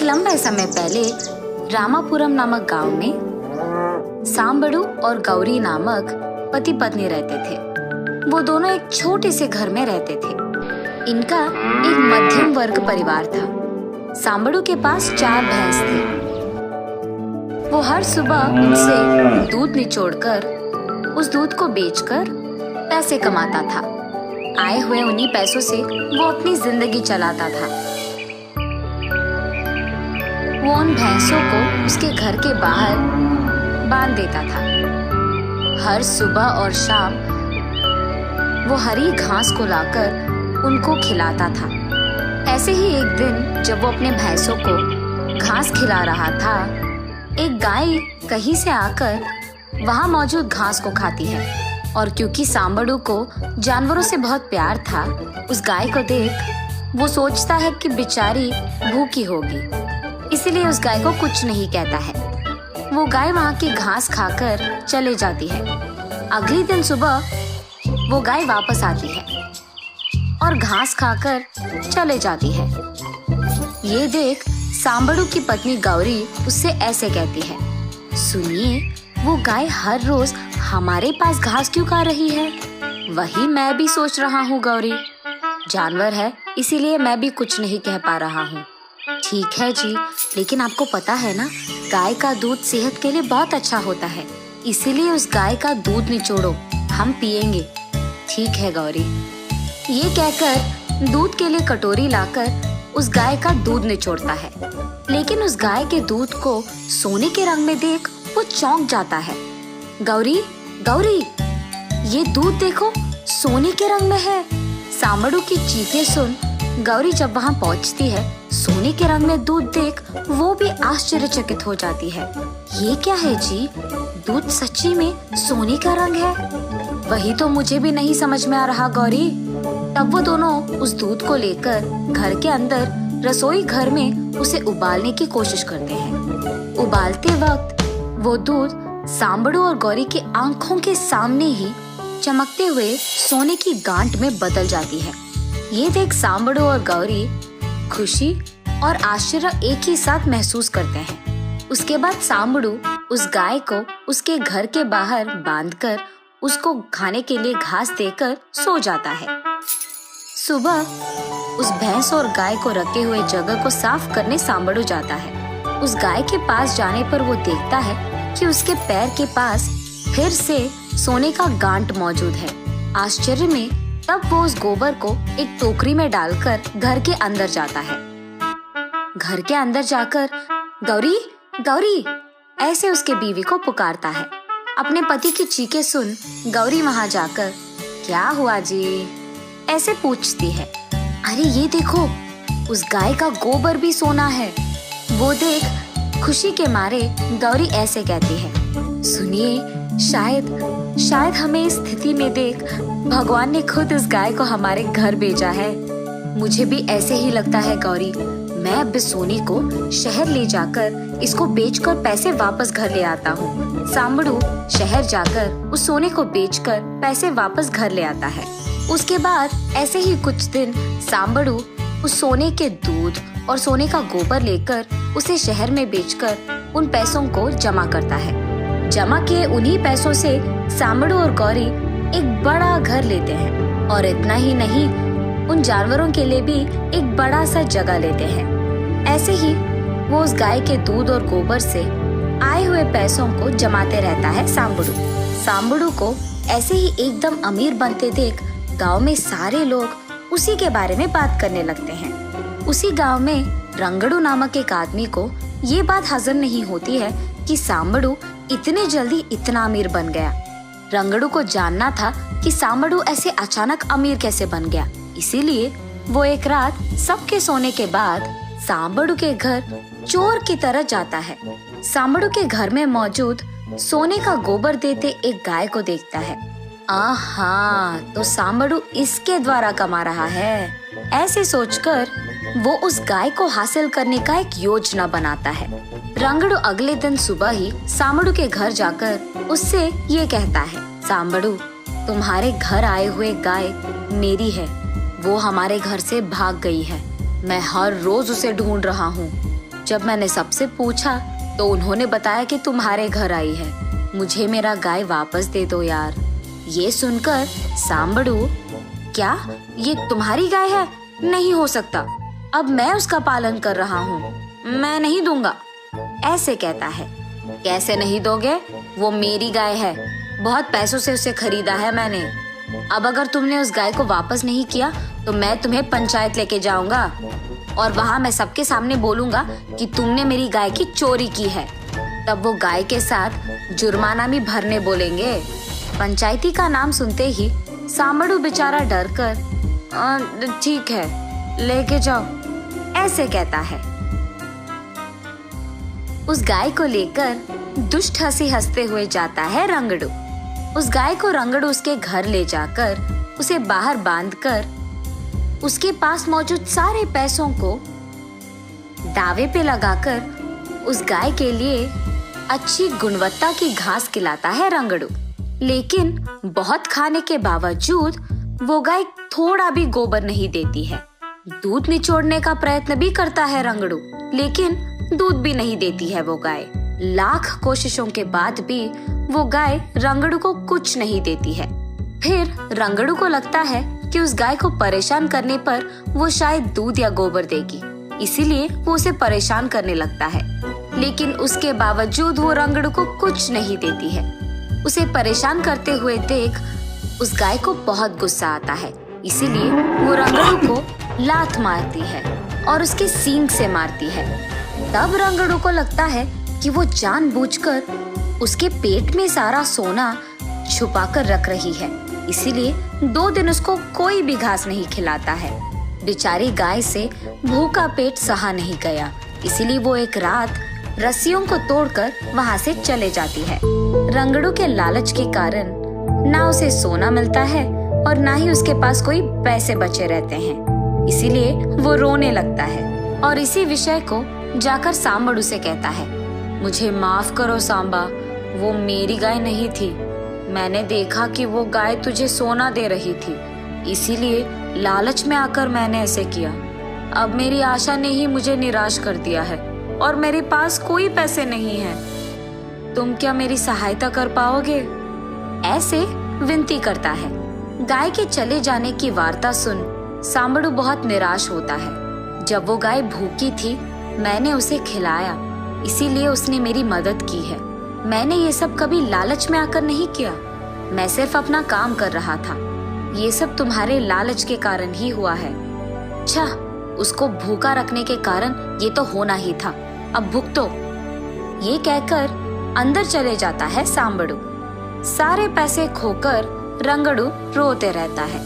एक लंबे समय पहले रामापुरम नामक गांव में सांबड़ू और गौरी नामक पति पत्नी रहते थे। वो दोनों एक छोटे से घर में रहते थे। इनका एक मध्यम वर्ग परिवार था। सांबड़ू के पास 4 भैंस थे। वो हर सुबह उनसे दूध निचोड़कर उस दूध को बेचकर पैसे कमाता था। आए हुए उन्हीं पैसों से वो अपनी जिंदगी चलाता था। वो उन भैंसों को उसके घर के बाहर बांध देता था। हर सुबह और शाम वो हरी घास को लाकर उनको खिलाता था। ऐसे ही एक दिन जब वो अपने भैंसों को घास खिला रहा था, एक गाय कहीं से आकर वहां मौजूद घास को खाती है। और क्योंकि सांबड़ू को जानवरों से बहुत प्यार था, उस गाय को देख वो सोचता है कि बेचारी भूखी होगी, इसीलिए उस गाय को कुछ नहीं कहता है। वो गाय वहां की घास खाकर चले जाती है। अगले दिन सुबह वो गाय वापस आती है और घास खाकर चले जाती है। ये देख सांबड़ू की पत्नी गौरी उससे ऐसे कहती है, सुनिए, वो गाय हर रोज हमारे पास घास क्यों खा रही है? वही मैं भी सोच रहा हूँ गौरी। जानवर है इसीलिए मैं भी कुछ नहीं कह पा रहा हूँ। ठीक है जी, लेकिन आपको पता है ना, गाय का दूध सेहत के लिए बहुत अच्छा होता है, इसीलिए उस गाय का दूध निचोड़ो, हम पिएंगे। ठीक है गौरी। ये कहकर दूध के लिए कटोरी लाकर उस गाय का दूध निचोड़ता है। लेकिन उस गाय के दूध को सोने के रंग में देख वो चौंक जाता है। गौरी, गौरी, ये दूध देखो, सोने के रंग में है। सांबड़ू की चीखें सुन गौरी जब वहां पहुंचती है, सोने के रंग में दूध देख वो भी आश्चर्यचकित हो जाती है। ये क्या है जी? दूध सच्ची में सोने का रंग है? वही तो मुझे भी नहीं समझ में आ रहा गौरी। तब वो दोनों उस दूध को लेकर घर के अंदर रसोई घर में उसे उबालने की कोशिश करते हैं। उबालते वक्त वो दूध सांबड़ू और गौरी की आंखों के सामने ही चमकते हुए सोने की गांठ में बदल जाती है। ये देख सांबड़ू और गौरी खुशी और आश्चर्य एक ही साथ महसूस करते हैं। उसके बाद सांबड़ू उस गाय को उसके घर के बाहर बांधकर उसको खाने के लिए घास देकर सो जाता है। सुबह उस भैंस और गाय को रखे हुए जगह को साफ करने सांबड़ू जाता है। उस गाय के पास जाने पर वो देखता है कि उसके पैर के पास फिर से सोने का गांठ मौजूद है। आश्चर्य में तब वो उस गोबर को एक टोकरी में डालकर घर के अंदर जाता है। घर के अंदर जाकर गौरी, गौरी ऐसे उसके बीवी को पुकारता है। अपने पति की चीखें सुन गौरी वहां जाकर, क्या हुआ जी? ऐसे पूछती है। अरे ये देखो, उस गाय का गोबर भी सोना है। वो देख खुशी के मारे गौरी ऐसे कहती है, सुनिए, शायद हमें इस स्थिति में देख भगवान ने खुद इस गाय को हमारे घर भेजा है। मुझे भी ऐसे ही लगता है गौरी। मैं अब इस सोने को शहर ले जाकर इसको बेचकर पैसे वापस घर ले आता हूँ। सांबड़ू शहर जाकर उस सोने को बेचकर पैसे वापस घर ले आता है। उसके बाद ऐसे ही कुछ दिन सांबड़ू उस सोने के दूध और सोने का गोबर लेकर उसे शहर में बेचकर उन पैसों को जमा करता है। जमा किए उन्हीं पैसों से सांबड़ू और गौरी एक बड़ा घर लेते हैं और इतना ही नहीं, उन जानवरों के लिए भी एक बड़ा सा जगह लेते हैं। ऐसे ही वो उस गाय के दूध और गोबर से आए हुए पैसों को जमाते रहता है सांबड़ू। सांबड़ू को ऐसे ही एकदम अमीर बनते देख गांव में सारे लोग उसी के बारे में बात करने लगते हैं। उसी गांव में रंगड़ू नामक एक आदमी को ये बात हजम नहीं होती है कि सांबड़ू इतने जल्दी इतना अमीर बन गया। रंगड़ू को जानना था कि सांबड़ू ऐसे अचानक अमीर कैसे बन गया, इसीलिए वो एक रात सबके सोने के बाद सांबड़ू के घर चोर की तरह जाता है। सांबड़ू के घर में मौजूद सोने का गोबर देते एक गाय को देखता है। आहा, तो सांबड़ू इसके द्वारा कमा रहा है। ऐसे सोचकर वो उस गाय को हासिल करने का एक योजना बनाता है। रंगड़ू अगले दिन सुबह ही सांबड़ू के घर जाकर उससे ये कहता है, सांबड़ू, तुम्हारे घर आए हुए गाय मेरी है। वो हमारे घर से भाग गई है। मैं हर रोज उसे ढूंढ रहा हूँ। जब मैंने सबसे पूछा तो उन्होंने बताया कि तुम्हारे घर आई है, मुझे मेरा गाय वापस दे दो यार। ये सुनकर सांबड़ू, क्या ये तुम्हारी गाय है? नहीं हो सकता, अब मैं उसका पालन कर रहा हूँ, मैं नहीं दूंगा, ऐसे कहता है। कैसे नहीं दोगे? वो मेरी गाय है, बहुत पैसों से उसे खरीदा है मैंने। अब अगर तुमने उस गाय को वापस नहीं किया तो मैं तुम्हें पंचायत लेके जाऊंगा और वहां मैं सबके सामने बोलूंगा कि तुमने मेरी गाय की चोरी की है। तब वो गाय के साथ जुर्माना भी भरने बोलेंगे। पंचायती का नाम सुनते ही सांबड़ू बेचारा डर कर, ठीक है लेके जाओ, ऐसे कहता है। उस गाय को लेकर दुष्ट हंसी हंसते हुए जाता है रंगड़ू। उस गाय को रंगड़ू उसके घर ले जाकर उसे बाहर बांधकर उसके पास मौजूद सारे पैसों को दावे पे लगाकर उस गाय के लिए अच्छी गुणवत्ता की घास खिलाता है रंगड़ू। लेकिन बहुत खाने के बावजूद वो गाय थोड़ा भी गोबर नहीं देती है। दूध निचोड़ने का प्रयत्न भी करता है रंगड़ू, लेकिन दूध भी नहीं देती है वो गाय। लाख कोशिशों के बाद भी वो गाय रंगड़ू को कुछ नहीं देती है। फिर रंगड़ू को लगता है कि उस गाय को परेशान करने पर वो शायद दूध या गोबर देगी, इसीलिए वो उसे परेशान करने लगता है। लेकिन उसके बावजूद वो रंगड़ू को कुछ नहीं देती है। उसे परेशान करते हुए देख उस गाय को बहुत गुस्सा आता है, इसीलिए वो रंगड़ू को लात मारती है और उसके सींग से मारती है। तब रंगड़ू को लगता है कि वो जानबूझकर उसके पेट में सारा सोना छुपाकर रख रही है, इसीलिए 2 दिन उसको कोई भी घास नहीं खिलाता है। बेचारी गाय से भूखा पेट सहा नहीं गया, इसीलिए वो एक रात रस्सियों को तोड़कर वहां से चले जाती है। रंगड़ू के लालच के कारण ना उसे सोना मिलता है और ना ही उसके पास कोई पैसे बचे रहते हैं, इसीलिए वो रोने लगता है और इसी विषय को जाकर सांबड़ू से कहता है, मुझे माफ करो सांबा, वो मेरी गाय नहीं थी। मैंने देखा कि वो गाय तुझे सोना दे रही थी, इसीलिए लालच में आकर मैंने ऐसे किया। अब मेरी आशा ने ही मुझे निराश कर दिया है और मेरे पास कोई पैसे नहीं हैं। तुम क्या मेरी सहायता कर पाओगे? ऐसे विनती करता है। गाय के चले जाने की वार्ता सुन सांबड़ू बहुत निराश होता है। जब वो गाय भूखी थी मैंने उसे खिलाया, इसीलिए उसने मेरी मदद की है। मैंने ये सब कभी लालच में आकर नहीं किया, मैं सिर्फ अपना काम कर रहा था। ये सब तुम्हारे लालच के कारण ही हुआ है। अच्छा, उसको भूखा रखने के कारण ये तो होना ही था, अब भुगतो। ये कहकर अंदर चले जाता है सांबड़ू। सारे पैसे खोकर रंगड़ू रोते रहता है।